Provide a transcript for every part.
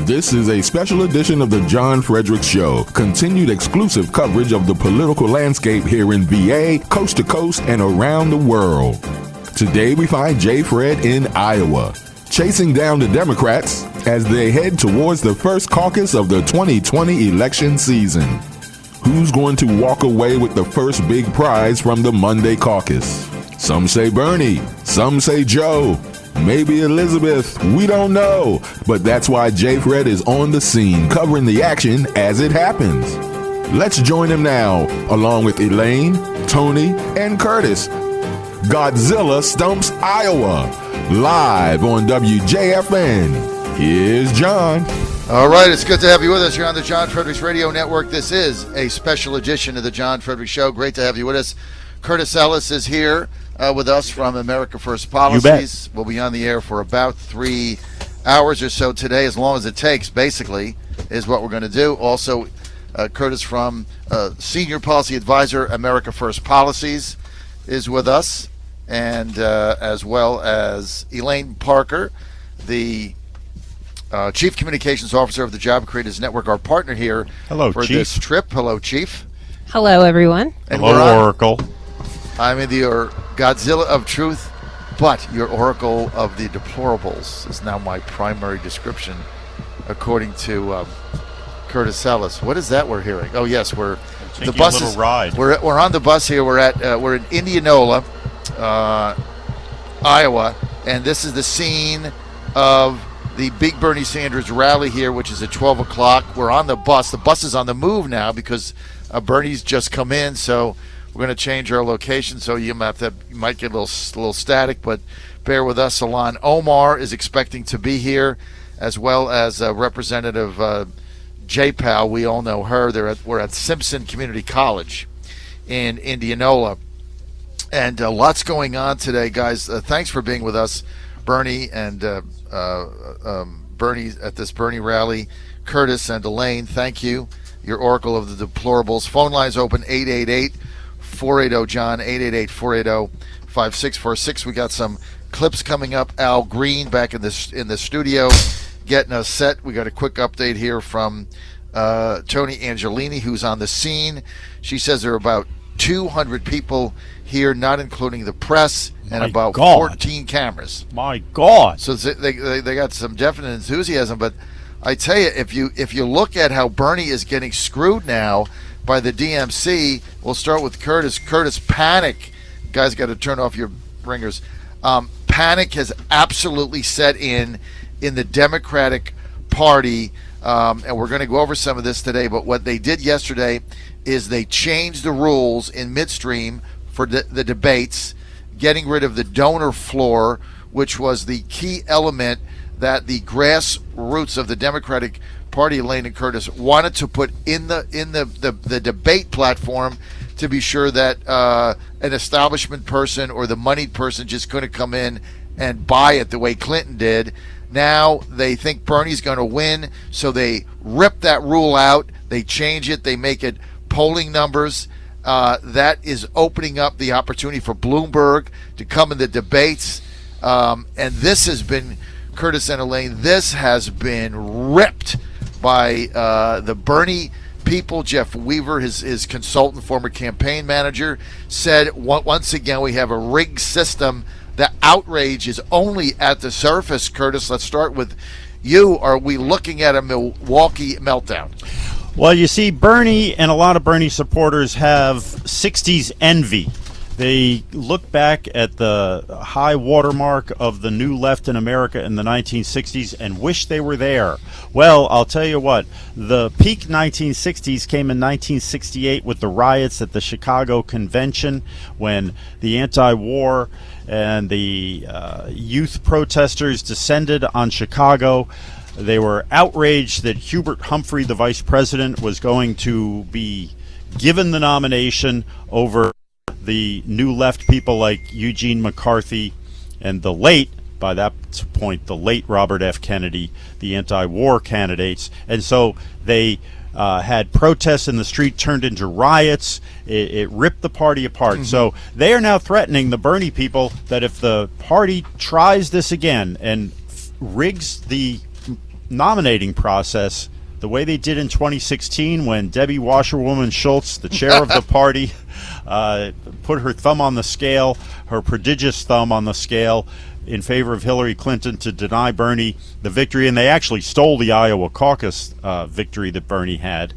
This is a special edition of the John Fredericks Show. Continued exclusive coverage of the political landscape here in VA, coast to coast, and around the world. Today we find J. Fred in Iowa, chasing down the Democrats as they head towards the first caucus of the 2020 election season. Who's going to walk away with the first big prize from the Monday caucus? Some say Bernie, some say Joe, maybe Elizabeth, we don't know. But that's why J. Fred is on the scene, covering the action as it happens. Let's join him now, along with Elaine, Tony, and Curtis. Godzilla Stumps, Iowa, live on WJFN. Here's John. All right, it's good to have you with us. You're on the John Fredericks Radio Network. This is a special edition of the John Fredericks Show. Great to have you with us. Curtis Ellis is here with us from America First Policies. We'll be on the air for about 3 hours or so today, as long as it takes, basically, is what we're going to do. Also, Curtis from Senior Policy Advisor, America First Policies, is with us, and as well as Elaine Parker, the Chief Communications Officer of the Job Creators Network, our partner here for this trip. Hello, Chief. Hello, everyone. And hello, Oracle. I'm your Godzilla of truth, but your Oracle of the deplorables is now my primary description, according to Curtis Ellis. What is that we're hearing? Oh, yes, the bus a little ride. We're on the bus here. We're in Indianola, Iowa, and this is the scene of the big Bernie Sanders rally here, which is at 12 o'clock. We're on the bus. The bus is on the move now because Bernie's just come in, so we're going to change our location. So you might get a little static, but bear with us. Salon Omar is expecting to be here, as well as Representative J-Pal. We all know her. We're at Simpson Community College in Indianola. And lots going on today, guys. Thanks for being with us, Bernie and Bernie at this Bernie rally. Curtis and Elaine, thank you. Your Oracle of the Deplorables. Phone lines open 888-480-JOHN, 888-480-5646. We got some clips coming up. Al Green back in the studio getting us set. We got a quick update here from Tony Angelini, who's on the scene. She says there are about 200 people here, not including the press, and about 14 cameras. My God! So they got some definite enthusiasm. But I tell you, if you look at how Bernie is getting screwed now by the DMC, we'll start with Curtis. Curtis, panic. You guys got to turn off your ringers. Panic has absolutely set in the Democratic Party, and we're going to go over some of this today. But what they did yesterday is they changed the rules in midstream for the debates, getting rid of the donor floor, which was the key element that the grassroots of the Democratic Party, Elaine and Curtis, wanted to put in the debate platform to be sure that an establishment person or the moneyed person just couldn't come in and buy it the way Clinton did. Now they think Bernie's going to win, so they rip that rule out. They change it. They make it polling numbers. That is opening up the opportunity for Bloomberg to come in the debates. And this has been, Curtis and Elaine, this has been ripped by the Bernie people. Jeff Weaver, his consultant, former campaign manager, said once again we have a rigged system. The outrage is only at the surface. Curtis, let's start with you. Are we looking at a Milwaukee meltdown? Well, you see, Bernie and a lot of Bernie supporters have 60s envy. They look back at the high watermark of the new left in America in the 1960s and wish they were there. Well, I'll tell you what, the peak 1960s came in 1968 with the riots at the Chicago Convention, when the anti-war and the youth protesters descended on Chicago. They were outraged that Hubert Humphrey, the vice president, was going to be given the nomination over the new left people like Eugene McCarthy and the late, by that point, the late Robert F. Kennedy, the anti-war candidates. And so they had protests in the street turned into riots. It ripped the party apart. Mm-hmm. So they are now threatening the Bernie people that if the party tries this again and rigs the nominating process the way they did in 2016 when Debbie Washerwoman Schultz, the chair of the party, put her thumb on the scale, her prodigious thumb on the scale, in favor of Hillary Clinton to deny Bernie the victory. And they actually stole the Iowa caucus victory that Bernie had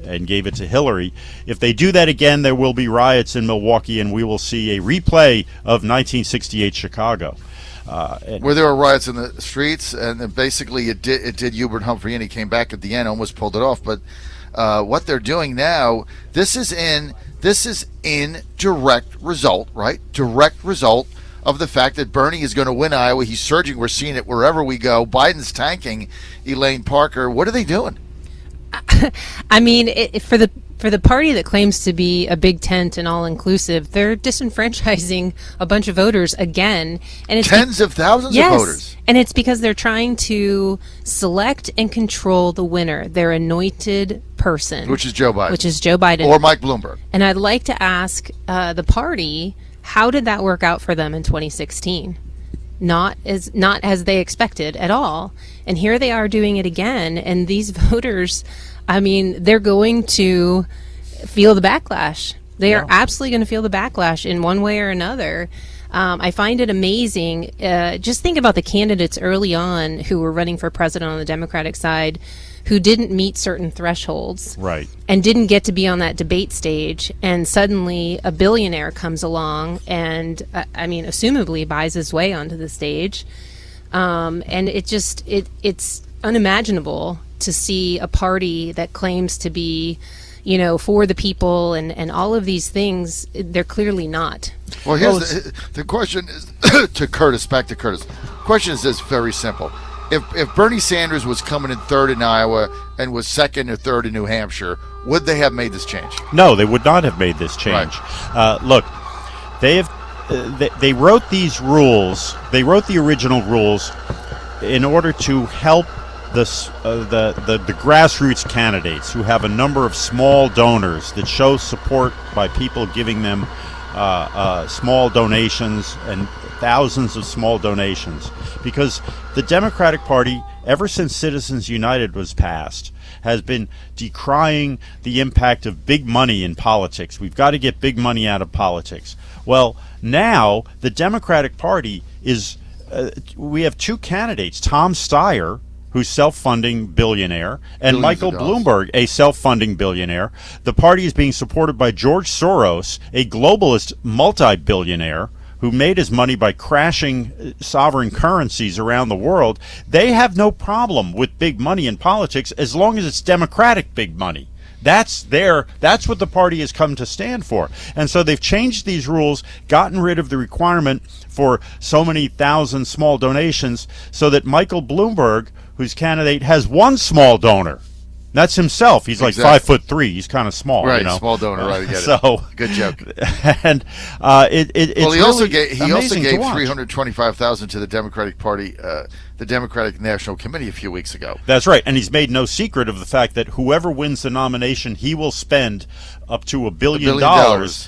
and gave it to Hillary. If they do that again, there will be riots in Milwaukee, and we will see a replay of 1968 Chicago. Where there were riots in the streets, and then basically it did Hubert Humphrey, and he came back at the end, almost pulled it off. But what they're doing now, this is in direct result, right? Direct result of the fact that Bernie is going to win Iowa. He's surging. We're seeing it wherever we go. Biden's tanking Elaine Parker. What are they doing? I mean, for the party that claims to be a big tent and all inclusive, they're disenfranchising a bunch of voters again, and it's tens of thousands of voters. And it's because they're trying to select and control the winner, their anointed person, which is Joe Biden, or Mike Bloomberg. And I'd like to ask the party, how did that work out for them in 2016? Not as they expected at all. And here they are doing it again. And these voters, I mean, they're going to feel the backlash. They are absolutely going to feel the backlash in one way or another. I find it amazing. Just think about the candidates early on who were running for president on the Democratic side who didn't meet certain thresholds, right, and didn't get to be on that debate stage, and suddenly a billionaire comes along and, I mean, assumably buys his way onto the stage, and it's unimaginable to see a party that claims to be, you know, for the people and all of these things. They're clearly not. Well, here's the question is to Curtis. Back to Curtis. The question is this: very simple. If Bernie Sanders was coming in third in Iowa and was second or third in New Hampshire, would they have made this change? No, they would not have made this change. Right. Look, they wrote these rules. They wrote the original rules in order to help the grassroots candidates who have a number of small donors that show support by people giving them small donations and thousands of small donations, because the Democratic Party, ever since Citizens United was passed, has been decrying the impact of big money in politics. We've got to get big money out of politics. Well, now the Democratic Party is, we have two candidates, Tom Steyer, who's self-funding billionaire, and Michael Bloomberg, a self-funding billionaire. The party is being supported by George Soros, a globalist multi-billionaire who made his money by crashing sovereign currencies around the world. They have no problem with big money in politics as long as it's democratic big money. That's what the party has come to stand for. And so they've changed these rules, gotten rid of the requirement for so many thousand small donations, so that Michael Bloomberg, whose candidate, has one small donor. That's himself. He's like 5'3". He's kind of small, right? You know? Small donor, right? I get so good joke. And it's well, he also gave $325,000 to the Democratic Party, the Democratic National Committee a few weeks ago. That's right, and he's made no secret of the fact that whoever wins the nomination, he will spend up to $1 billion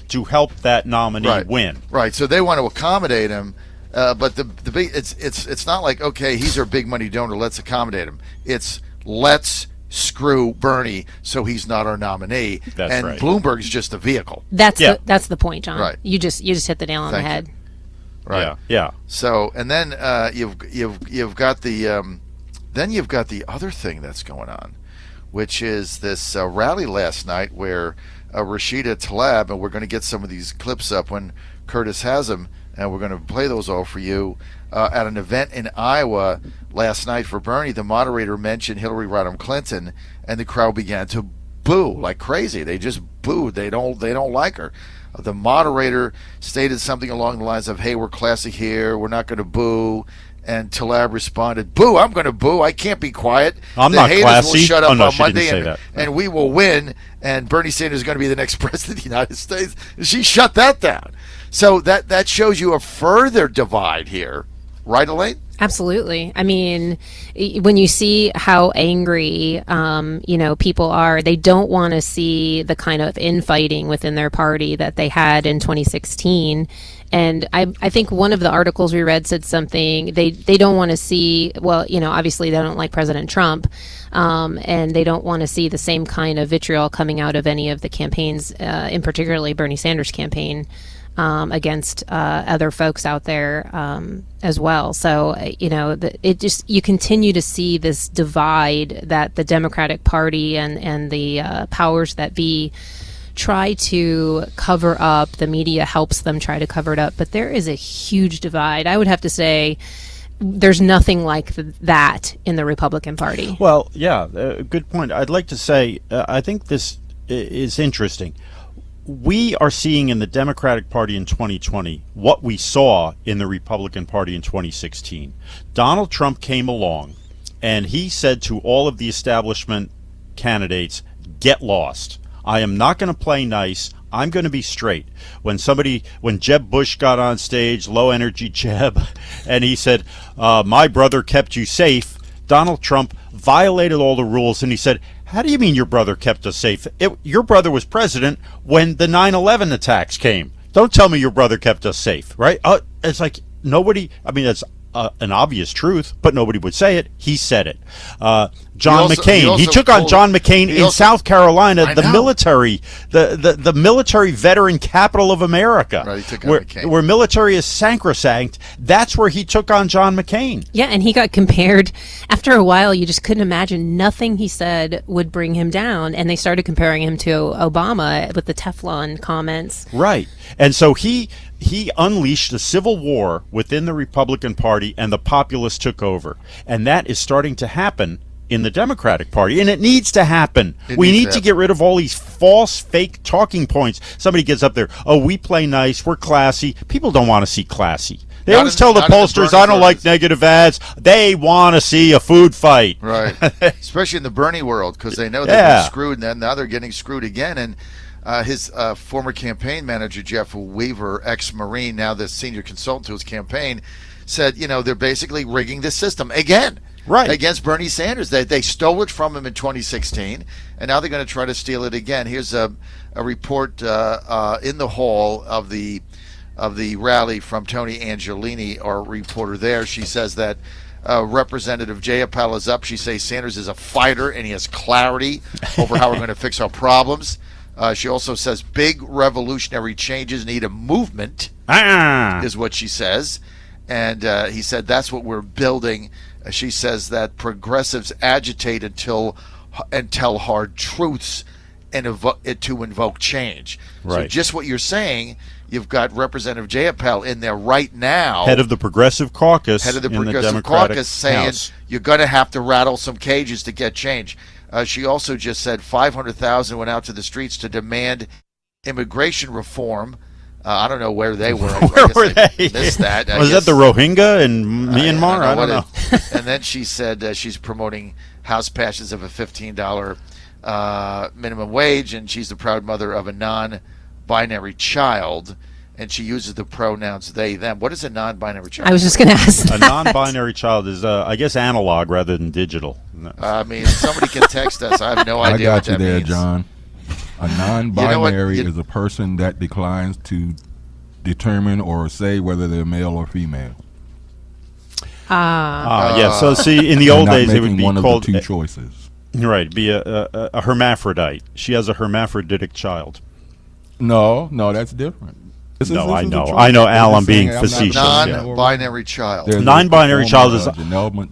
to help that nominee win. Right. So they want to accommodate him. But the big, it's not like, okay, he's our big money donor, let's accommodate him. It's let's screw Bernie so he's not our nominee. That's and right. Bloomberg's just a vehicle. That's the point, John. Right. You just hit the nail on the head. Right. Yeah. So, and then you've got the other thing that's going on, which is this rally last night where Rashida Tlaib, and we're going to get some of these clips up when Curtis has them, and we're going to play those all for you. At an event in Iowa last night for Bernie, the moderator mentioned Hillary Rodham Clinton, and the crowd began to boo like crazy. They just booed. They don't like her. The moderator stated something along the lines of, "Hey, we're classy here. We're not going to boo." And Tlaib responded, "Boo! I'm going to boo. I can't be quiet. I'm the not haters classy. will shut up no, on she Monday, didn't say that. and we will win. And Bernie Sanders is going to be the next president of the United States." And she shut that down. So that shows you a further divide here, right, Elaine? Absolutely. I mean, when you see how angry, people are, they don't want to see the kind of infighting within their party that they had in 2016. And I think one of the articles we read said something, they don't want to see, well, obviously they don't like President Trump, and they don't want to see the same kind of vitriol coming out of any of the campaigns, in particularly Bernie Sanders' campaign, against other folks out there as well. So, you continue to see this divide that the Democratic Party and the powers that be try to cover up. The media helps them try to cover it up, but there is a huge divide. I would have to say there's nothing like that in the Republican Party. Well, yeah, good point. I'd like to say, I think this is interesting. We are seeing in the Democratic Party in 2020 what we saw in the Republican Party in 2016. Donald Trump came along and he said to all of the establishment candidates, get lost. I am not going to play nice. I'm going to be straight. When Jeb Bush got on stage, low energy Jeb, and he said, my brother kept you safe, Donald Trump violated all the rules and he said, how do you mean your brother kept us safe? Your brother was president when the 9/11 attacks came. Don't tell me your brother kept us safe, right? It's like nobody, I mean, that's an obvious truth, but nobody would say it. He said it. John McCain. He took on John McCain in South Carolina, the military, the military veteran capital of America, right, he took on McCain. Where military is sacrosanct. That's where he took on John McCain. Yeah, and he got compared. After a while, you just couldn't imagine. Nothing he said would bring him down, and they started comparing him to Obama with the Teflon comments. Right, and so he unleashed a civil war within the Republican Party, and the populists took over. And that is starting to happen in the Democratic Party, and it needs to happen. We need to get rid of all these false, fake talking points. Somebody gets up there, oh, we play nice, we're classy. People don't want to see classy. They always tell the pollsters, I don't like negative ads. They want to see a food fight. Right, especially in the Bernie world, because they know they've been screwed, and now they're getting screwed again. And his former campaign manager, Jeff Weaver, ex-Marine, now the senior consultant to his campaign, said, they're basically rigging the system again. Right. Against Bernie Sanders. They stole it from him in 2016, and now they're going to try to steal it again. Here's a report in the hall of the rally from Tony Angelini, our reporter there. She says that Representative Jayapal is up. She says Sanders is a fighter and he has clarity over how we're going to fix our problems. She also says big revolutionary changes need a movement, is what she says. And he said that's what we're building. She says that progressives agitate and tell hard truths and to invoke change. Right. So just what you're saying, you've got Representative Jayapal in there right now. Head of the Progressive Caucus. Head of the in Progressive the Democratic Caucus saying House. You're going to have to rattle some cages to get change. She also just said 500,000 went out to the streets to demand immigration reform. I don't know where they were. Where were they? Missed that. Was that the Rohingya in Myanmar? I don't know. And then she said she's promoting house passes of a $15 minimum wage, and she's the proud mother of a non-binary child, and she uses the pronouns they, them. What is a non-binary child? I was just going to ask A non-binary child is, I guess, analog rather than digital. I mean, somebody can text us. I have no idea I what got you that there, means. John. A non-binary is a person that declines to determine or say whether they're male or female. Yeah. So see, in the old days, it would be one called of the two choices. Right, be a hermaphrodite. She has a hermaphroditic child. No, that's different. I know, Al, I'm being facetious. Non-binary child. There's Non-binary child is Janelle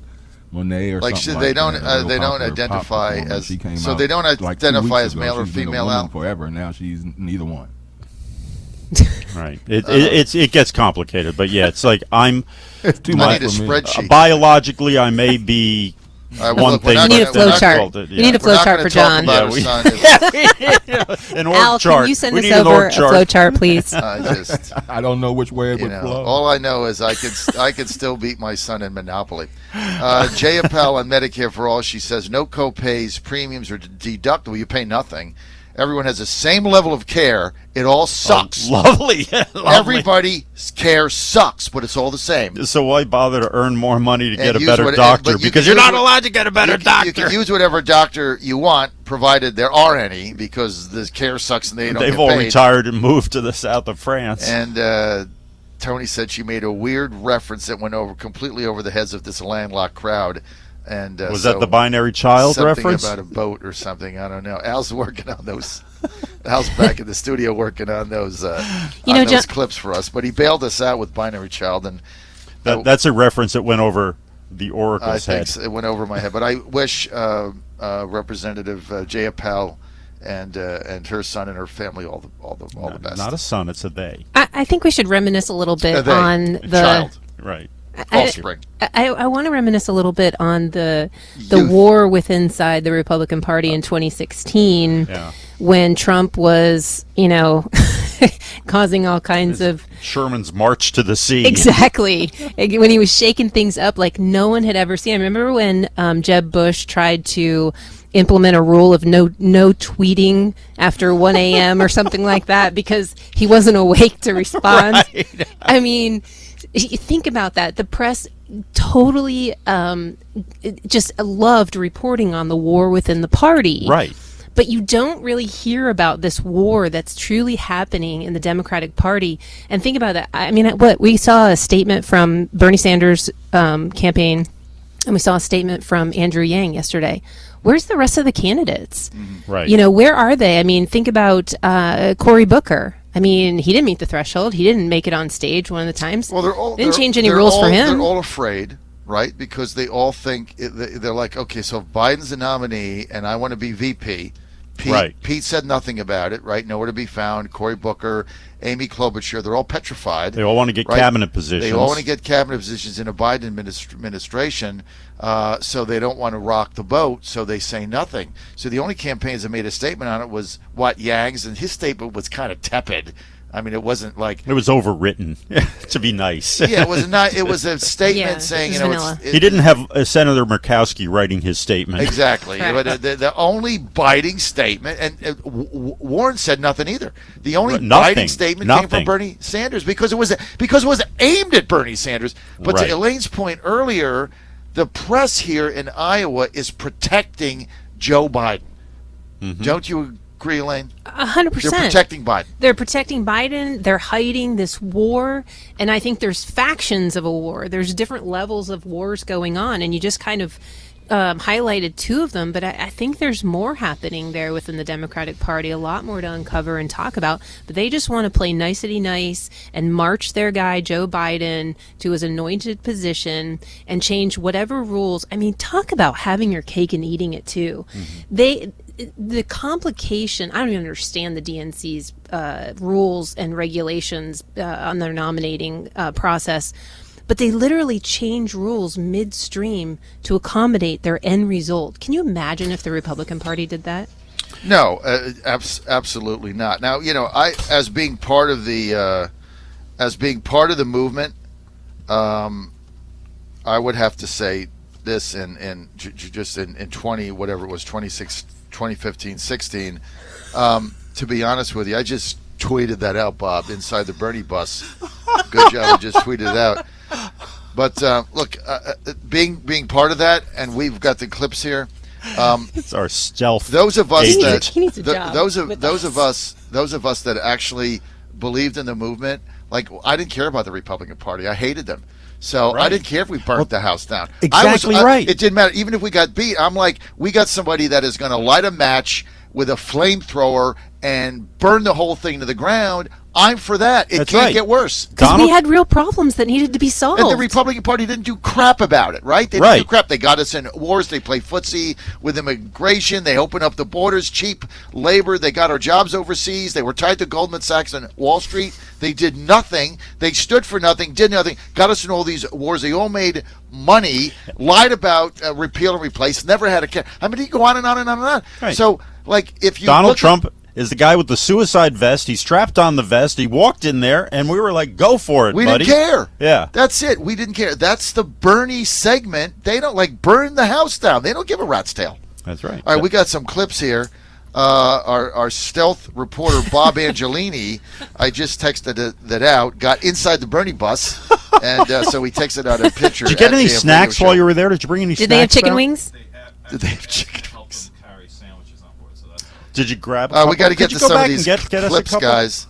Monáe or like something they like don't that, they don't popular identify pop performer. as She came so out they don't like 2 identify weeks as ago. male or She's been a female. woman Al. forever. Now she's neither one. right. It gets complicated, but yeah, it's like It's too I much need a for me. spreadsheet. Biologically, I may be one thing. You need a flow chart. Yeah. You need a flow chart for John. An org Al, chart. can you send We us need an over org a chart. flow chart, please? I don't know which way it would flow. All I know is I could still beat my son in Monopoly. Jayapal on Medicare for All, she says no co-pays, premiums are deductible. You pay nothing, Everyone has the same level of care. It all sucks. Oh, lovely. Everybody's care sucks, but it's all the same. So why bother to earn more money to get a use better doctor? Because you're not allowed to get a better doctor. You can use whatever doctor you want, provided there are any, because the care sucks and they've all retired and moved to the south of France. And Tony said she made a weird reference that went completely over the heads of this landlocked crowd. And was that the binary child reference? Something about a boat or something. I don't know. Al's working on those. Al's back in the studio working on those those clips for us. But he bailed us out with binary child, and that's a reference that went over the Oracle's head. It went over my head. But I wish Representative Jaya Pal and her son and her family all the best. Not a son, it's a they. I think we should reminisce a little bit on the child. Right. Offspring. I want to reminisce a little bit on the war inside the Republican Party in 2016 when Trump was, causing all kinds of Sherman's March to the Sea. Exactly. When he was shaking things up like no one had ever seen. I remember when Jeb Bush tried to implement a rule of no tweeting after 1 a.m. or something like that because he wasn't awake to respond. Right. I mean, think about that. The press totally just loved reporting on the war within the party. Right. But you don't really hear about this war that's truly happening in the Democratic Party. And think about that. I mean, we saw a statement from Bernie Sanders' campaign, and we saw a statement from Andrew Yang yesterday. Where's the rest of the candidates? Right. Where are they? I mean, think about Cory Booker. I mean, he didn't meet the threshold. He didn't make it on stage one of the times. Well, didn't change any rules for him. They're all afraid, right? Because they all think they're like, okay, so if Biden's the nominee and I want to be VP. Pete said nothing about it, right? Nowhere to be found. Cory Booker, Amy Klobuchar, they're all petrified. They all want to get cabinet positions. They all want to get cabinet positions in a Biden administration, so they don't want to rock the boat, so they say nothing. So the only campaigns that made a statement on it was Yang's, and his statement was kind of tepid. I mean, it wasn't like it was overwritten to be nice. Yeah, it was not. It was a statement saying, he didn't have Senator Murkowski writing his statement. Exactly, but the only biting statement, and Warren said nothing either. The only biting statement came from Bernie Sanders because it was aimed at Bernie Sanders. But to Elaine's point earlier, the press here in Iowa is protecting Joe Biden. Mm-hmm. Don't you agree, Elaine? 100%. They're protecting Biden. They're protecting Biden. They're hiding this war. And I think there's factions of a war. There's different levels of wars going on. And you just kind of highlighted two of them. But I think there's more happening there within the Democratic Party, a lot more to uncover and talk about. But they just want to play nicety nice and march their guy, Joe Biden, to his anointed position and change whatever rules. I mean, talk about having your cake and eating it, too. Mm-hmm. The complication, I don't even understand the DNC's rules and regulations on their nominating process, but they literally change rules midstream to accommodate their end result. Can you imagine if the Republican Party did that? No, absolutely not. Now, I, as being part of the movement, I would have to say this in 2015-16, to be honest with you, I just tweeted that out, Bob, inside the Bernie bus. Good job, I just tweeted it out. But look, being part of that, and we've got the clips here. It's our stealth. Those of us agent. those of us that actually believed in the movement, like I didn't care about the Republican Party. I hated them. So I didn't care if we burnt the house down. Exactly right. It didn't matter. Even if we got beat, I'm like, we got somebody that is going to light a match with a flamethrower and burn the whole thing to the ground. I'm for that. It can't get worse. Because we had real problems that needed to be solved. And the Republican Party didn't do crap about it, right? They didn't do crap. They got us in wars. They play footsie with immigration. They opened up the borders, cheap labor. They got our jobs overseas. They were tied to Goldman Sachs and Wall Street. They did nothing. They stood for nothing, did nothing, got us in all these wars. They all made money, lied about repeal and replace, never had a care. I mean, you go on and on and on and on. Right. So, like, if you Donald Trump is the guy with the suicide vest. He strapped on the vest. He walked in there, and we were like, go for it, buddy. We didn't care. Yeah. That's it. We didn't care. That's the Bernie segment. They don't, burn the house down. They don't give a rat's tail. That's right. All right, we got some clips here. our stealth reporter Bob Angelini, I just texted that out, got inside the Bernie bus, and so he texted out a picture. Did you get any snacks while you were there? Did you bring any snacks? Did they have chicken wings? Did they have chicken wings? Did you grab a couple? We got to get to some of these get clips, guys,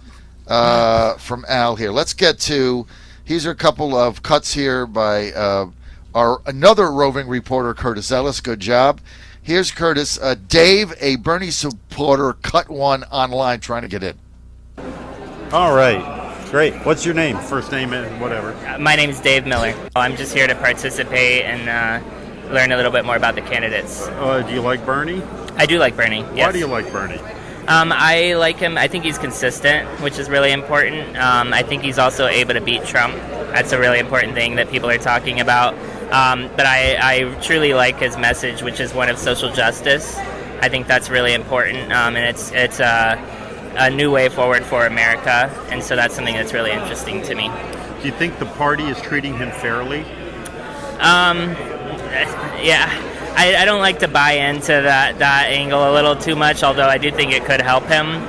from Al here. Let's get to, these are a couple of cuts here by our another roving reporter, Curtis Ellis. Good job. Here's Curtis. Dave, a Bernie supporter, cut one online trying to get in. All right. Great. What's your name? First name and whatever. My name is Dave Miller. I'm just here to participate and learn a little bit more about the candidates. Do you like Bernie? I do like Bernie, yes. Why do you like Bernie? I like him. I think he's consistent, which is really important. I think he's also able to beat Trump. That's a really important thing that people are talking about. But I truly like his message, which is one of social justice. I think that's really important, and it's a new way forward for America, and so that's something that's really interesting to me. Do you think the party is treating him fairly? Yeah. I don't like to buy into that angle a little too much, although I do think it could help him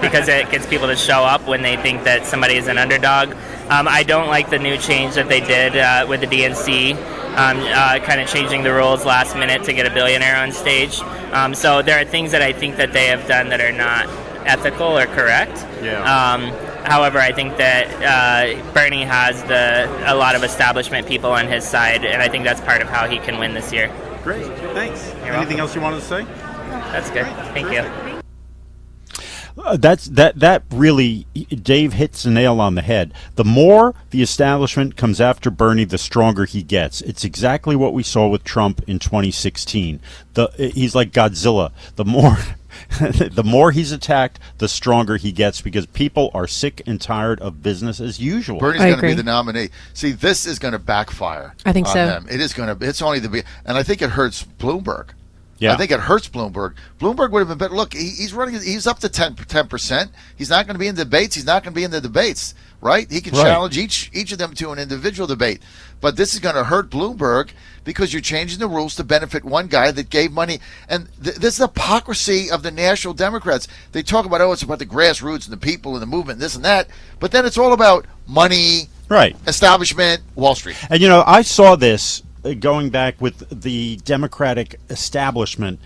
because it gets people to show up when they think that somebody is an underdog. I don't like the new change that they did with the DNC, kind of changing the rules last minute to get a billionaire on stage. So there are things that I think that they have done that are not ethical or correct. Yeah. However, I think that Bernie has a lot of establishment people on his side, and I think that's part of how he can win this year. Great. Thanks. Anything else you wanted to say? That's good. Thank you. That really, Dave hits the nail on the head. The more the establishment comes after Bernie, the stronger he gets. It's exactly what we saw with Trump in 2016. He's like Godzilla. The more he's attacked, the stronger he gets because people are sick and tired of business as usual. Bernie's going to be the nominee. See, this is going to backfire. I think on so. them. It is going to. It's only and I think it hurts Bloomberg. Yeah. I think it hurts Bloomberg. Bloomberg would have been better. Look, he's running. He's up to 10%. He's not going to be in debates. He's not going to be in the debates, right? He can challenge each of them to an individual debate. But this is going to hurt Bloomberg because you're changing the rules to benefit one guy that gave money. And this is the hypocrisy of the national Democrats. They talk about, it's about the grassroots and the people and the movement and this and that. But then it's all about money, right? Establishment, Wall Street. And, I saw this going back with the Democratic establishment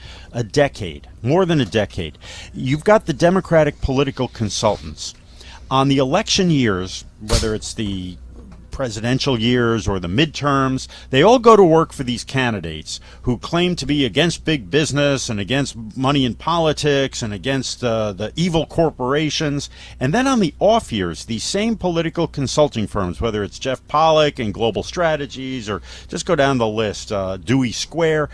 more than a decade. You've got the Democratic political consultants. On the election years, whether it's the presidential years or the midterms, they all go to work for these candidates who claim to be against big business and against money in politics and against the evil corporations. And then on the off years, these same political consulting firms, whether it's Jeff Pollock and Global Strategies or just go down the list, Dewey Square,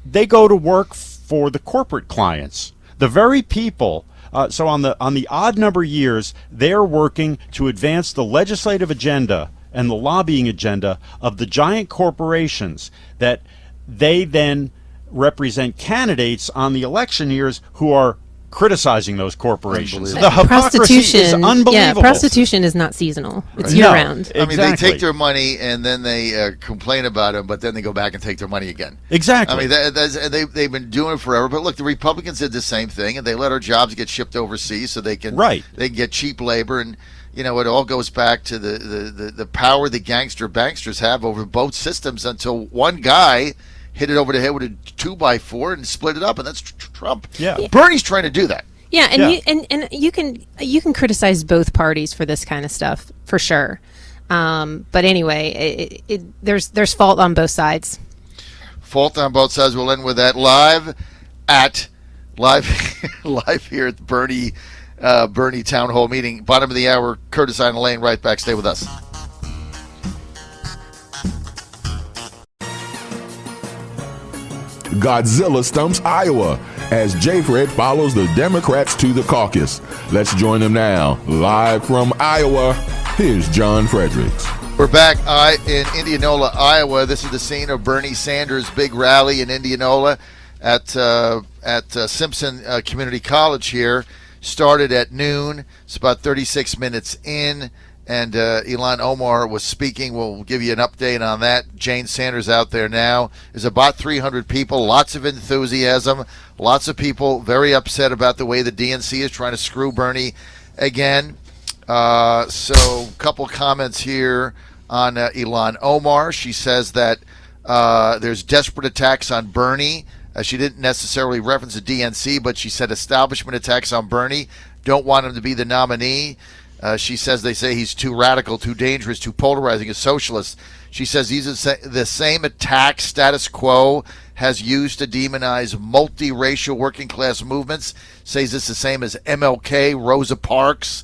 they go to work for the corporate clients, the very people. So on the odd number years, they're working to advance the legislative agenda and the lobbying agenda of the giant corporations that they then represent candidates on the election years who are criticizing those corporations. The hypocrisy is unbelievable. Yeah, prostitution is not seasonal. It's year-round. I mean, they take their money and then they complain about it, but then they go back and take their money again. Exactly. I mean, they've been doing it forever. But look, the Republicans did the same thing, and they let our jobs get shipped overseas so they can get cheap labor. And it all goes back to the power the gangster banksters have over both systems until one guy hit it over the head with a 2x4 and split it up, and that's Trump. Yeah. Bernie's trying to do that. Yeah, and you can criticize both parties for this kind of stuff for sure. But anyway, there's fault on both sides. Fault on both sides. We'll end with that live here at the Bernie Town Hall meeting. Bottom of the hour. Curtis on the lane. Right back. Stay with us. Godzilla stumps Iowa as J. Fred follows the Democrats to the caucus. Let's join them now. Live from Iowa, here's John Fredericks. We're back in Indianola, Iowa. This is the scene of Bernie Sanders' big rally in Indianola at Simpson Community College here. Started at noon. It's about 36 minutes in. And Ilhan Omar was speaking. We'll give you an update on that. Jane Sanders out there now. There's about 300 people, lots of enthusiasm, lots of people very upset about the way the DNC is trying to screw Bernie again. So a couple comments here on Ilhan Omar. She says that there's desperate attacks on Bernie. She didn't necessarily reference the DNC, but she said establishment attacks on Bernie. Don't want him to be the nominee. She says they say he's too radical, too dangerous, too polarizing, a socialist. She says these are the same attacks status quo has used to demonize multiracial working class movements. Says it's the same as MLK, Rosa Parks.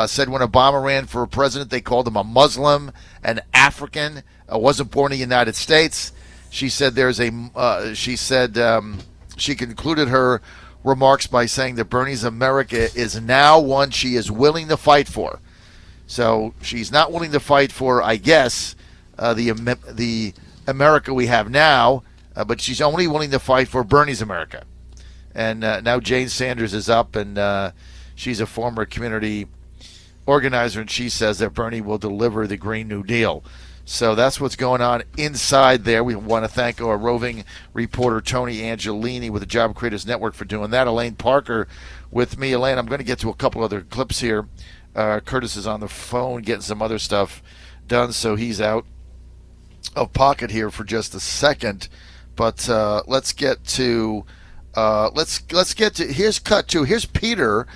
Said when Obama ran for president, they called him a Muslim, an African, wasn't born in the United States. She said she concluded her remarks by saying that Bernie's America is now one she is willing to fight for. So she's not willing to fight for, I guess, the America we have now, but she's only willing to fight for Bernie's America. And now Jane Sanders is up, and she's a former community organizer, and she says that Bernie will deliver the Green New Deal. So that's what's going on inside there. We want to thank our roving reporter, Tony Angelini, with the Job Creators Network for doing that. Elaine Parker with me. Elaine, I'm going to get to a couple other clips here. Curtis is on the phone getting some other stuff done, so he's out of pocket here for just a second. But let's get to here's cut two. Here's Peter,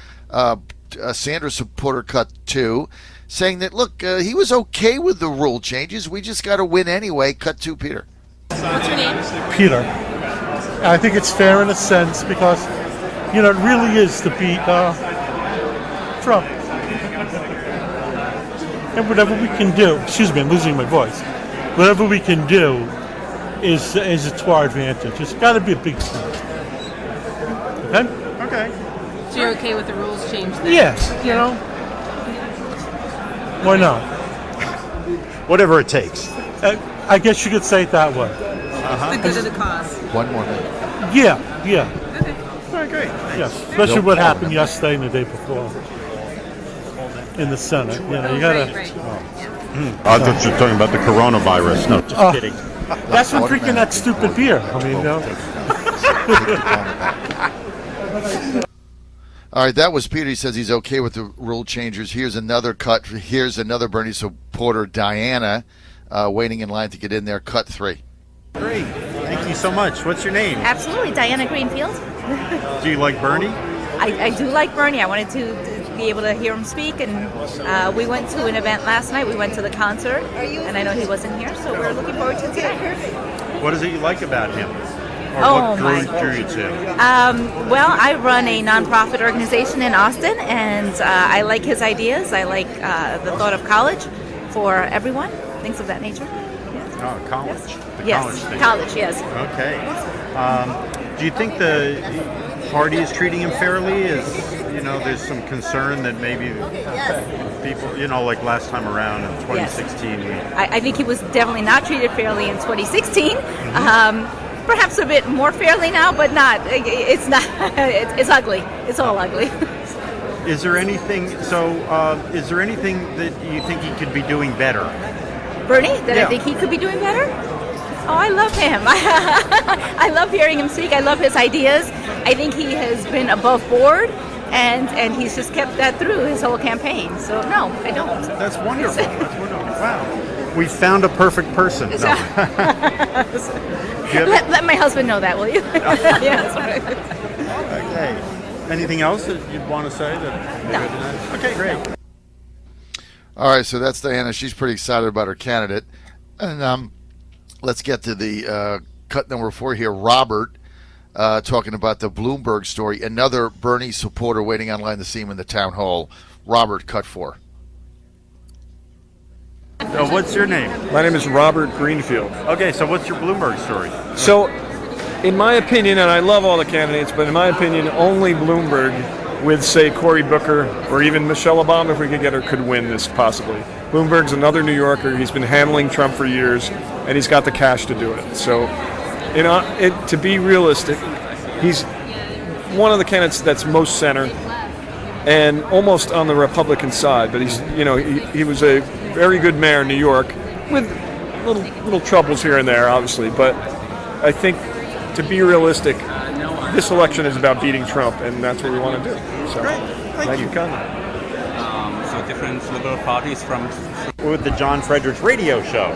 Sanders supporter, cut two, saying that, look, he was okay with the rule changes. We just got to win anyway. Cut to Peter. What's your name? Peter. I think it's fair in a sense because, it really is to beat Trump. And whatever we can do, excuse me, I'm losing my voice. Whatever we can do is to our advantage. It's got to be a big thing. Okay? Okay. So you're okay with the rules change then? Yes, Why not? Whatever it takes. I guess you could say it that way. The good of the cause. One more minute. Yeah. Okay. All right, great. Yes, especially what happened yesterday and the day before in the Senate. You gotta. Right. I thought you were talking about the coronavirus. No, just kidding. That's from drinking that stupid beer. All right, that was Peter. He says he's okay with the rule changers. Here's another cut. Here's another Bernie supporter, Diana, waiting in line to get in there. Cut three. Great. Thank you so much. What's your name? Absolutely, Diana Greenfield. Do you like Bernie? I do like Bernie. I wanted to be able to hear him speak, and we went to an event last night. We went to the concert, and I know he wasn't here, so we're looking forward to today. What is it you like about him? Or Oh, what my. drew you to him? Well, I run a nonprofit organization in Austin, and I like his ideas. I like the thought of college for everyone, things of that nature. Oh, college. The Yes, college thing. college, yes. Okay. Do you think the party is treating him fairly? There's some concern that maybe people, like last time around in 2016. I think he was definitely not treated fairly in 2016. Perhaps a bit more fairly now, but not. It's not. It's ugly. It's all ugly. Is there anything? Is there anything that you think he could be doing better? Bernie, that Yeah. I think he could be doing better? Oh, I love him. I love hearing him speak. I love his ideas. I think he has been above board, and he's just kept that through his whole campaign. So, no, I don't. That's wonderful. Wow. We found a perfect person. No. Let my husband know that, will you? Yes. Okay. Anything else that you'd want to say? No. Okay, great. All right, so that's Diana. She's pretty excited about her candidate. And let's get to the cut number 4 here. Robert, talking about the Bloomberg story. Another Bernie supporter waiting online to see him in the town hall. Robert, cut 4. What's your name? My name is Robert Greenfield. Okay, so what's your Bloomberg story? So, in my opinion, and I love all the candidates, but in my opinion, only Bloomberg with, say, Cory Booker or even Michelle Obama, if we could get her, could win this possibly. Bloomberg's another New Yorker. He's been handling Trump for years, and he's got the cash to do it. So, to be realistic, he's one of the candidates that's most center. and almost on the Republican side. But he was a very good mayor in New York with little troubles here and there, obviously. But I think, to be realistic, this election is about beating Trump, and that's what we want to do. So, Great. Thank you. So different liberal parties from... With the John Fredericks Radio Show.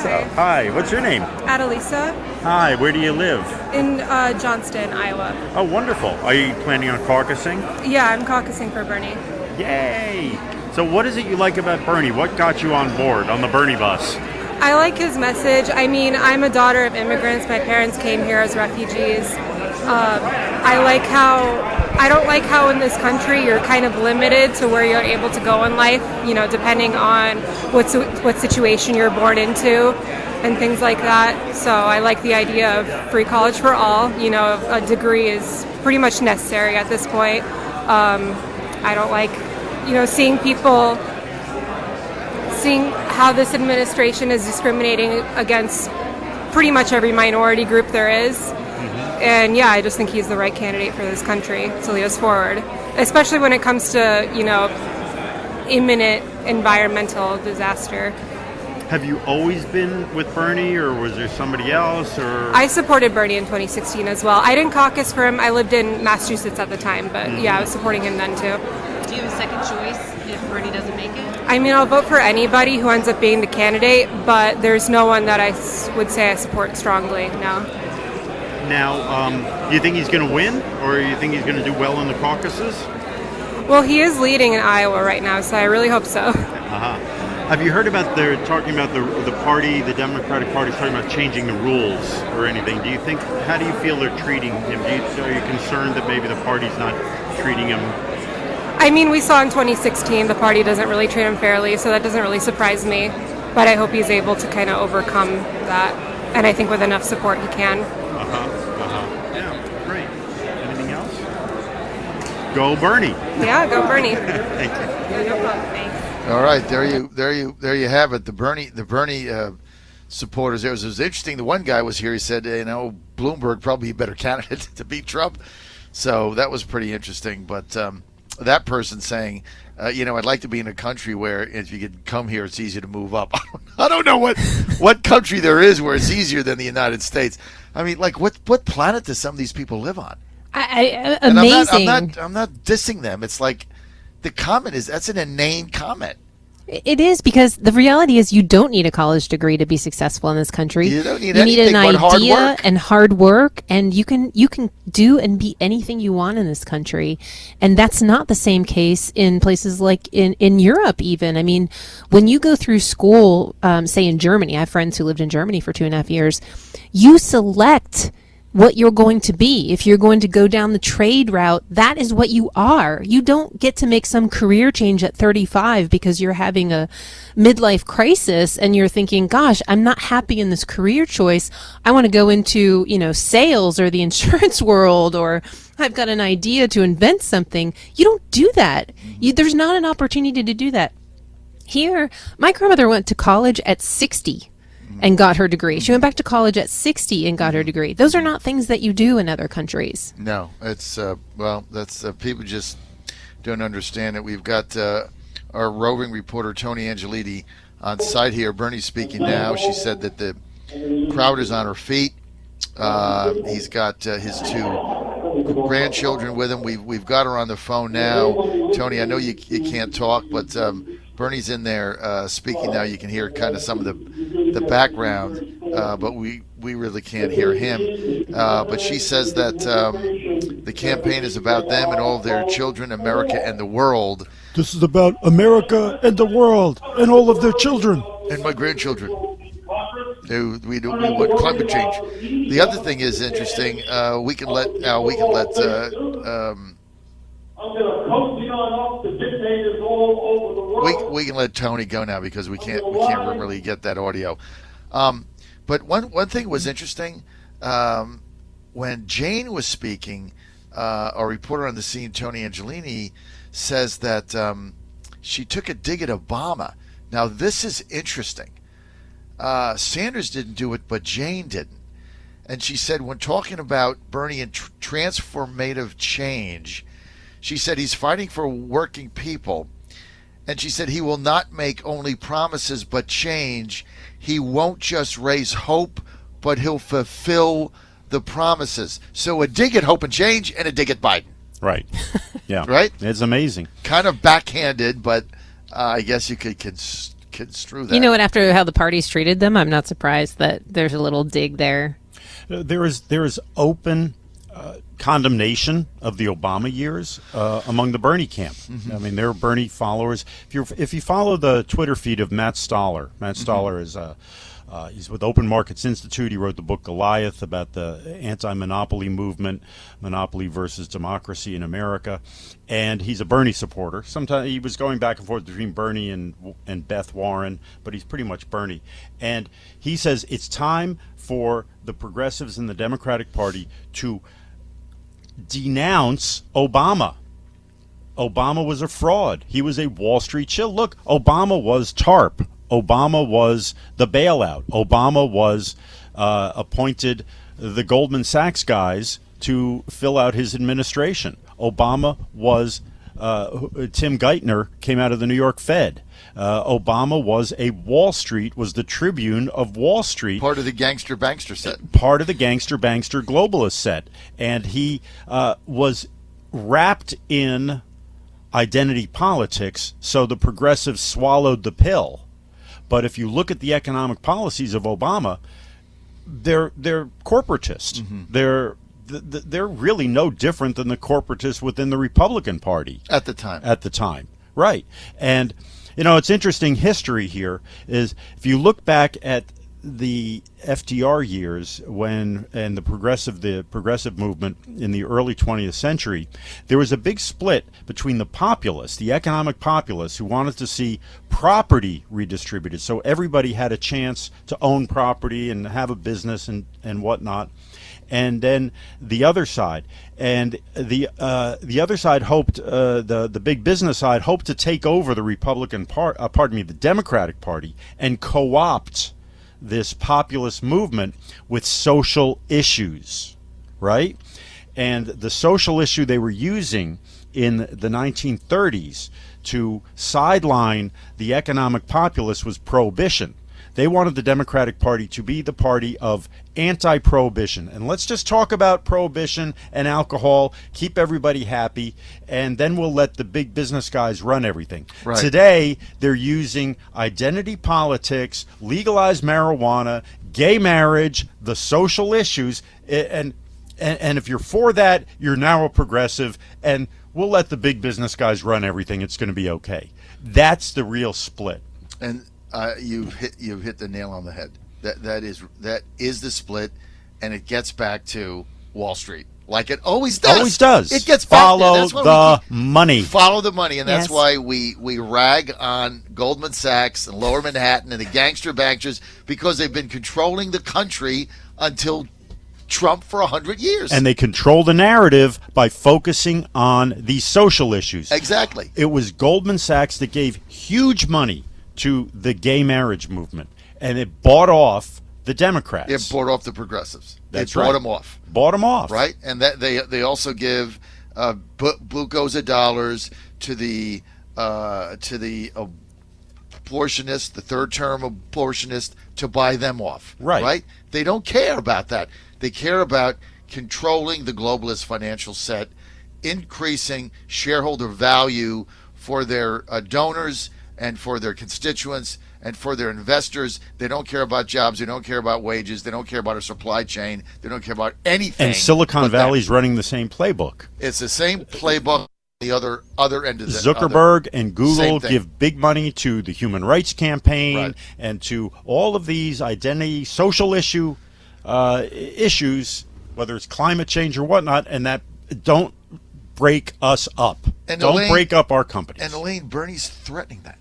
So, hi, what's your name? Adelisa, Hi, where do you live? in Johnston, Iowa. Oh, wonderful. Are you planning on caucusing? Yeah, I'm caucusing for Bernie. Yay! So what is it you like about Bernie? What got you on board on the Bernie bus? I like his message. I mean, I'm a daughter of immigrants. My parents came here as refugees. I don't like how in this country you're kind of limited to where you're able to go in life, depending on what situation you're born into and things like that. So I like the idea of free college for all. A degree is pretty much necessary at this point. I don't like, seeing how this administration is discriminating against pretty much every minority group there is. And yeah, I just think he's the right candidate for this country to lead us forward, especially when it comes to, imminent environmental disaster. Have you always been with Bernie, or was there somebody else? Or I supported Bernie in 2016 as well. I didn't caucus for him. I lived in Massachusetts at the time, but yeah, I was supporting him then too. Do you have a second choice if Bernie doesn't make it? I mean, I'll vote for anybody who ends up being the candidate, but there's no one that I would say I support strongly, no. Now, do you think he's going to win, or you think he's going to do well in the caucuses? Well, he is leading in Iowa right now, so I really hope so. Have you heard about they're talking about the party, the Democratic Party, is talking about changing the rules or anything? How do you feel they're treating him? Are you concerned that maybe the party's not treating him? I mean, we saw in 2016 the party doesn't really treat him fairly, so that doesn't really surprise me. But I hope he's able to kind of overcome that, and I think with enough support he can. Yeah, great. Anything else? Go Bernie. Yeah, go Bernie. Thank you. No problem. Thanks. All right, there you have it. The Bernie supporters. It was interesting. The one guy was here. He said, Bloomberg probably a better candidate to beat Trump. So that was pretty interesting. But that person saying, I'd like to be in a country where if you could come here, it's easy to move up. I don't know what country there is where it's easier than the United States. I mean, like what planet do some of these people live on? Amazing. I'm not dissing them. It's like the comment that's an inane comment. It is, because the reality is you don't need a college degree to be successful in this country. You don't need You need anything an but idea hard work. and hard work, and you can do and be anything you want in this country. And that's not the same case in places like in Europe even. I mean, when you go through school, say in Germany, I have friends who lived in Germany for 2.5 years, you select what you're going to be. If you're going to go down the trade route, that is what you are. You don't get to make some career change at 35 because you're having a midlife crisis and you're thinking, gosh, I'm not happy in this career choice. I want to go into, sales or the insurance world, or I've got an idea to invent something. You don't do that. There's not an opportunity to do that. Here, my grandmother went to college at 60. And got her degree. She went back to college at 60 and got her degree. Those are not things that you do in other countries. No, it's that's people just don't understand it. We've got our roving reporter Tony Angeliti on site here. Bernie's speaking now. She said that the crowd is on her feet. He's got his two grandchildren with him. We've got her on the phone now. Tony, I know you can't talk, but Bernie's in there speaking now. You can hear kind of some of the background, but we really can't hear him. But she says that the campaign is about them and all of their children, America and the world. This is about America and the world and all of their children. And my grandchildren. We want climate change. The other thing is interesting. We can let we can let Tony go now because we can't really get that audio. But one thing was interesting. When Jane was speaking, our reporter on the scene, Tony Angelini, says that she took a dig at Obama. Now this is interesting. Sanders didn't do it, but Jane didn't. And she said when talking about Bernie and transformative change, She said he's fighting for working people. And she said he will not make only promises but change. He won't just raise hope, but he'll fulfill the promises. So a dig at hope and change and a dig at Biden. Right. Yeah. Right? It's amazing. Kind of backhanded, but I guess you could construe that. You know what? After how the party's treated them, I'm not surprised that there's a little dig there. There is open condemnation of the Obama years among the Bernie camp. Mm-hmm. I mean, there are Bernie followers. If you follow the Twitter feed of Matt Stoller, Stoller is he's with Open Markets Institute. He wrote the book Goliath about the anti-monopoly movement, monopoly versus democracy in America, and he's a Bernie supporter. Sometimes he was going back and forth between Bernie and Beth Warren, but he's pretty much Bernie. And he says it's time for the progressives in the Democratic Party to denounce Obama. Obama was a fraud. He was a Wall Street shill. Look, Obama was TARP. Obama was the bailout. Obama was appointed the Goldman Sachs guys to fill out his administration. Obama was Tim Geithner came out of the New York Fed. Obama was the Tribune of Wall Street. Part of the gangster bankster set. Part of the gangster bankster globalist set. And he was wrapped in identity politics, so the progressives swallowed the pill. But if you look at the economic policies of Obama, they're corporatist. Mm-hmm. They're really no different than the corporatists within the Republican Party at the time. Right. And it's interesting history here is if you look back at the FDR years and the progressive movement in the early 20th century, there was a big split between the populists, the economic populists, who wanted to see property redistributed, so everybody had a chance to own property and have a business and whatnot. And then the other side, and the other side hoped, the big business side hoped to take over the the Democratic Party and co-opt this populist movement with social issues, right? And the social issue they were using in the 1930s to sideline the economic populists was prohibition. They wanted the Democratic Party to be the party of anti-prohibition. And let's just talk about prohibition and alcohol, keep everybody happy, and then we'll let the big business guys run everything. Right. Today, they're using identity politics, legalized marijuana, gay marriage, the social issues, and if you're for that, you're now a progressive, and we'll let the big business guys run everything. It's going to be okay. That's the real split. And you've hit the nail on the head. That is the split, and it gets back to Wall Street, like it always does. Always does. It gets follow the money. Follow the money, and that's why we rag on Goldman Sachs and Lower Manhattan and the gangster bankers, because they've been controlling the country until Trump for 100 years. And they control the narrative by focusing on these social issues. Exactly. It was Goldman Sachs that gave huge money to the gay marriage movement, and it bought off the Democrats. It bought off the progressives. That's right. Bought them off. Bought them off. Right, and that they also give bucos of dollars to the abortionists, the third term abortionists, to buy them off. Right. They don't care about that. They care about controlling the globalist financial set, increasing shareholder value for their donors and for their constituents and for their investors. They don't care about jobs. They don't care about wages. They don't care about a supply chain. They don't care about anything. And Silicon Valley's running the same playbook. It's the same playbook. The other end of the Zuckerberg and Google give big money to the Human Rights Campaign and to all of these identity, social issues, whether it's climate change or whatnot, and that don't break us up. And don't break up our companies. And Elaine, Bernie's threatening that.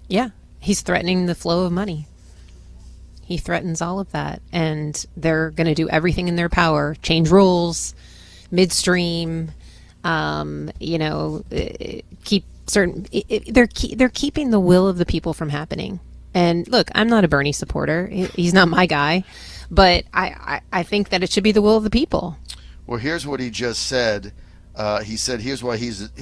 Yeah, he's threatening the flow of money. He threatens all of that, and they're going to do everything in their power, change rules, midstream, keep certain. They're keeping the will of the people from happening. And look, I'm not a Bernie supporter. He's not my guy, but I think that it should be the will of the people. Well, here's what he just said He said, here's why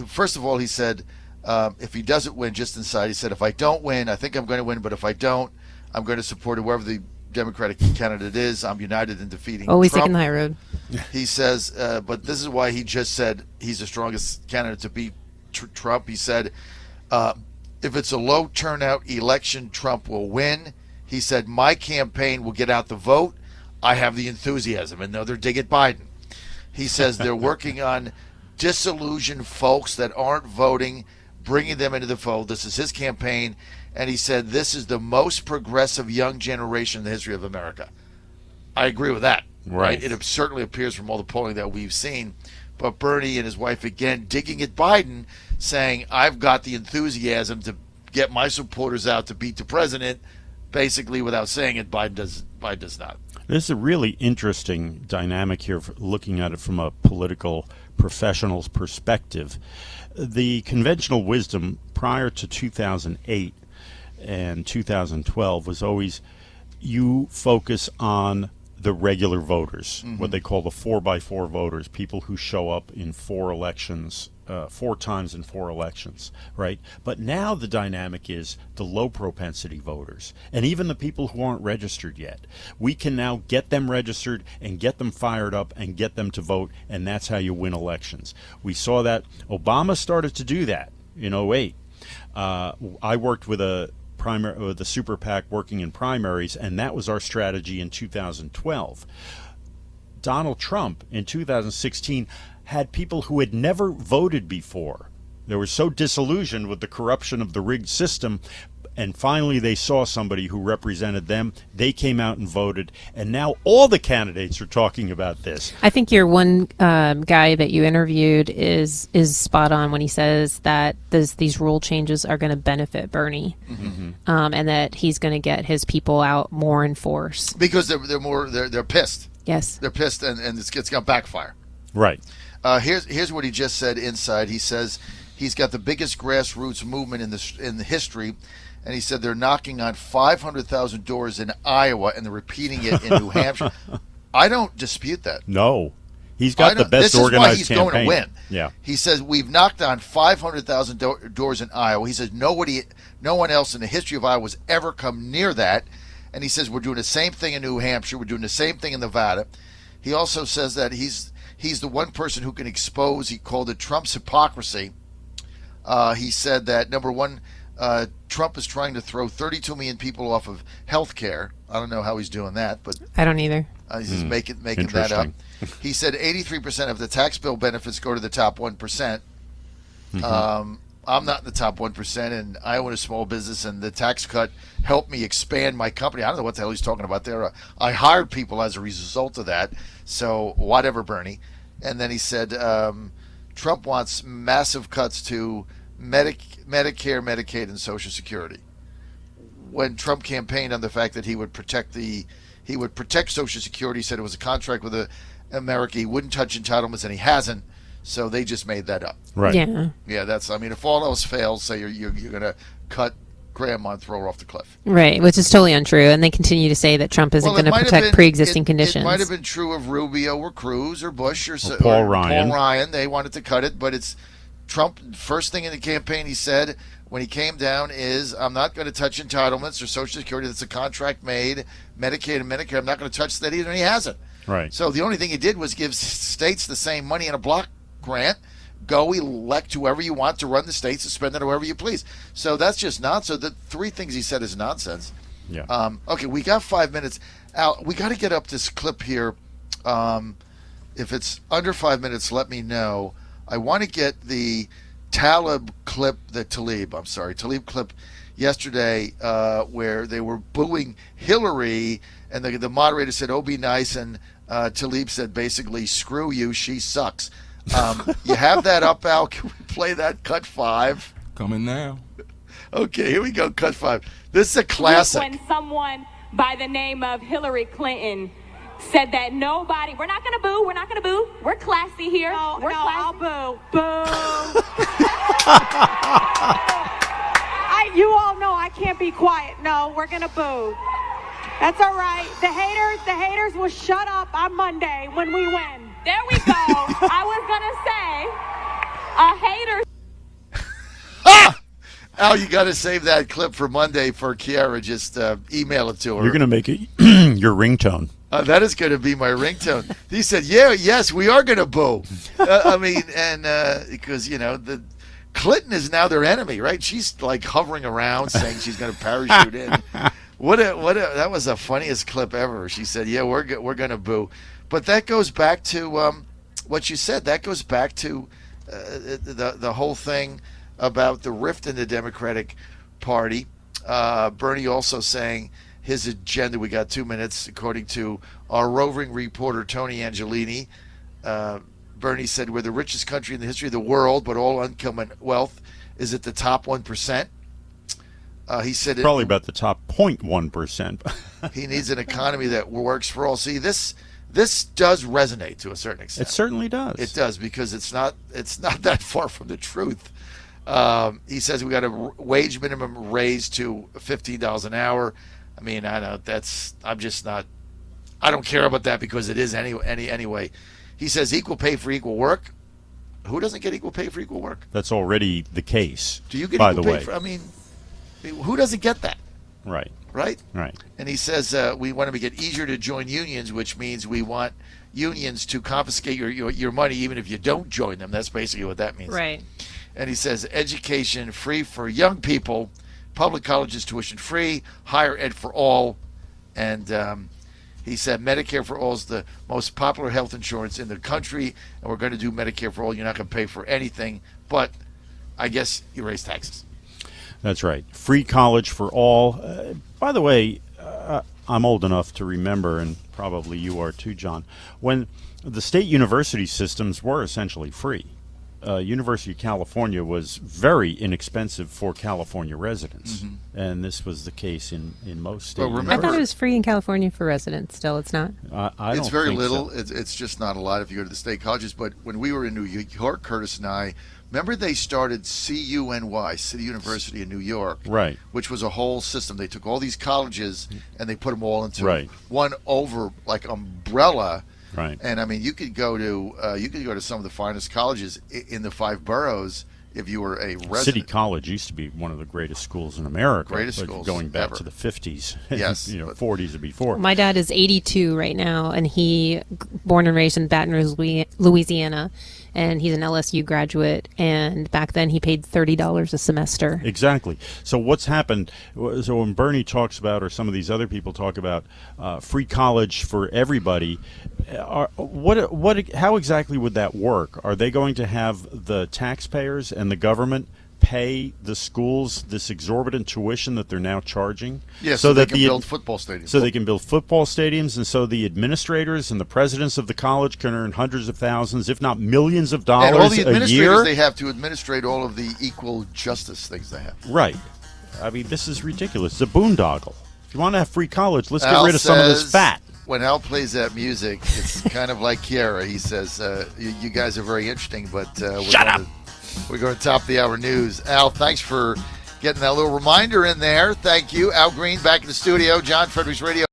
first of all, he said, if he doesn't win, just inside, he said, if I don't win, I think I'm going to win, but if I don't, I'm going to support whoever the Democratic candidate is. I'm united in defeating Always Trump. taking the high road. He says, but this is why he just said he's the strongest candidate to beat Trump. He said, if it's a low turnout election, Trump will win. He said, my campaign will get out the vote. I have the enthusiasm, and they're dig at Biden. He says they're working on disillusioned folks that aren't voting, bringing them into the fold. This is his campaign. And he said, this is the most progressive young generation in the history of America. I agree with that. Right. It certainly appears from all the polling that we've seen. But Bernie and his wife, again, digging at Biden, saying, I've got the enthusiasm to get my supporters out to beat the president, basically without saying it. Biden does not. There's a really interesting dynamic here, looking at it from a political professional's perspective. The conventional wisdom prior to 2008 and 2012 was always you focus on the regular voters, what they call the 4x4 voters, people who show up in 4 elections, 4 times in 4 elections, right? But now the dynamic is the low propensity voters, and even the people who aren't registered yet. We can now get them registered and get them fired up and get them to vote, and that's how you win elections. We saw that Obama started to do that in 2008. I worked with the super PAC working in primaries, and that was our strategy in 2012. Donald Trump in 2016 had people who had never voted before. They were so disillusioned with the corruption of the rigged system, and finally they saw somebody who represented them. They came out and voted, and now all the candidates are talking about this. I think your one guy that you interviewed is spot on when he says that these rule changes are going to benefit Bernie, and that he's going to get his people out more in force because they're pissed. Yes, they're pissed, and it's going to backfire. Right. Here's what he just said inside. He says he's got the biggest grassroots movement in the history. And he said they're knocking on 500,000 doors in Iowa, and they're repeating it in New Hampshire. I don't dispute that. No. He's got the best organized campaign. This is why he's going to win. Yeah. He says we've knocked on 500,000 doors in Iowa. He says no one else in the history of Iowa has ever come near that. And he says we're doing the same thing in New Hampshire. We're doing the same thing in Nevada. He also says that he's the one person who can expose, he called it Trump's hypocrisy. He said that, number one, Trump is trying to throw 32 million people off of health care. I don't know how he's doing that, but I don't either. He's just making that up. He said 83% of the tax bill benefits go to the top 1%. I'm not in the top 1%, and I own a small business, and the tax cut helped me expand my company. I don't know what the hell he's talking about there. I hired people as a result of that, so whatever, Bernie. And then he said Trump wants massive cuts to Medicare, Medicaid, and Social Security. When Trump campaigned on the fact that he would protect Social Security, he said it was a contract with America. He wouldn't touch entitlements, and he hasn't. So they just made that up. Right. Yeah. That's. I mean, if all else fails, say you're going to cut grandma and throw her off the cliff. Right, which is totally untrue, and they continue to say that Trump isn't going to protect pre-existing conditions. It might have been true of Rubio or Cruz or Bush or Paul Ryan. Paul Ryan. They wanted to cut it, but it's Trump. First thing in the campaign he said when he came down is, I'm not going to touch entitlements or Social Security. That's a contract made, Medicaid and Medicare. I'm not going to touch that either, and he hasn't. Right. So the only thing he did was give states the same money in a block grant. Go elect whoever you want to run the states and spend it however you please. So that's just nonsense. So the 3 things he said is nonsense. Yeah. Okay, we got 5 minutes. Al, we got to get up this clip here. If it's under 5 minutes, let me know. I want to get the Talib clip yesterday where they were booing Hillary, and the moderator said, "Oh, be nice," and Talib said basically, "Screw you, she sucks." You have that up, Al? Can we play that? Cut 5. Coming now. Okay, here we go. Cut 5. This is a classic. When someone by the name of Hillary Clinton said that we're not going to boo. We're classy here. We're classy. I'll boo. Boo. You all know I can't be quiet. No, we're going to boo. That's all right. The haters will shut up on Monday when we win. There we go. I was going to say, A hater. Al, you got to save that clip for Monday for Kiara. Just email it to her. You're going to make it your ringtone. That is going to be my ringtone. He said, yes, we are going to boo. Because, the Clinton is now their enemy, right? She's like hovering around saying she's going to parachute in. That was the funniest clip ever. She said, we're going to boo. But that goes back to what you said. That goes back to the whole thing about the rift in the Democratic Party. Bernie also saying his agenda. We got 2 minutes, according to our roving reporter Tony Angelini. Bernie said we're the richest country in the history of the world, but all income and wealth is at the top 1%. He said probably about the top 0.1%. He needs an economy that works for all. See, this does resonate to a certain extent. It certainly does. It does, because it's not that far from the truth. He says we got a wage minimum raised to $15 an hour. I mean, I don't care about that because it is anyway. He says equal pay for equal work. Who doesn't get equal pay for equal work? That's already the case. Do you get by equal the pay way? For, I mean, who doesn't get that? Right. Right? Right. And he says we want to make it easier to join unions, which means we want unions to confiscate your money even if you don't join them. That's basically what that means. Right. And he says education free for young people, public colleges tuition free, higher ed for all. And he said Medicare for all is the most popular health insurance in the country, and we're going to do Medicare for all. You're not going to pay for anything, but I guess you raise taxes. That's right. Free college for all. By the way, I'm old enough to remember, and probably you are too, John, when the state university systems were essentially free. University of California was very inexpensive for California residents, and this was the case in most states. Well, I thought it was free in California for residents. Still, it's not. I don't It's very think little. so. It's just not a lot if you go to the state colleges. But when we were in New York, Curtis and I, remember they started CUNY, City University in New York, Right. which was a whole system. They took all these colleges and they put them all into Right. one umbrella. Right. And I mean, you could go to some of the finest colleges in the 5 boroughs if you were a resident. City College used to be one of the greatest schools in America. Greatest but schools going back ever. to the 50s, Yes, 40s and before. My dad is 82 right now, and he born and raised in Baton Rouge, Louisiana, and he's an LSU graduate. And back then, he paid $30 a semester. Exactly. So what's happened? So when Bernie talks about, or some of these other people talk about, free college for everybody, how exactly would that work? Are they going to have the taxpayers and the government pay the schools this exorbitant tuition that they're now charging? Yeah, so they can build football stadiums. So they can build football stadiums, and so the administrators and the presidents of the college can earn hundreds of thousands, if not millions of dollars and all the a administrators year. they have to administrate all of the equal justice things they have. Right. I mean, this is ridiculous. It's a boondoggle. If you want to have free college, let's get Al rid of some of this says, fat. When Al plays that music, it's kind of like Kiara. He says, you guys are very interesting, but we're going to top the hour news. Al, thanks for getting that little reminder in there. Thank you. Al Green back in the studio. John Fredericks Radio.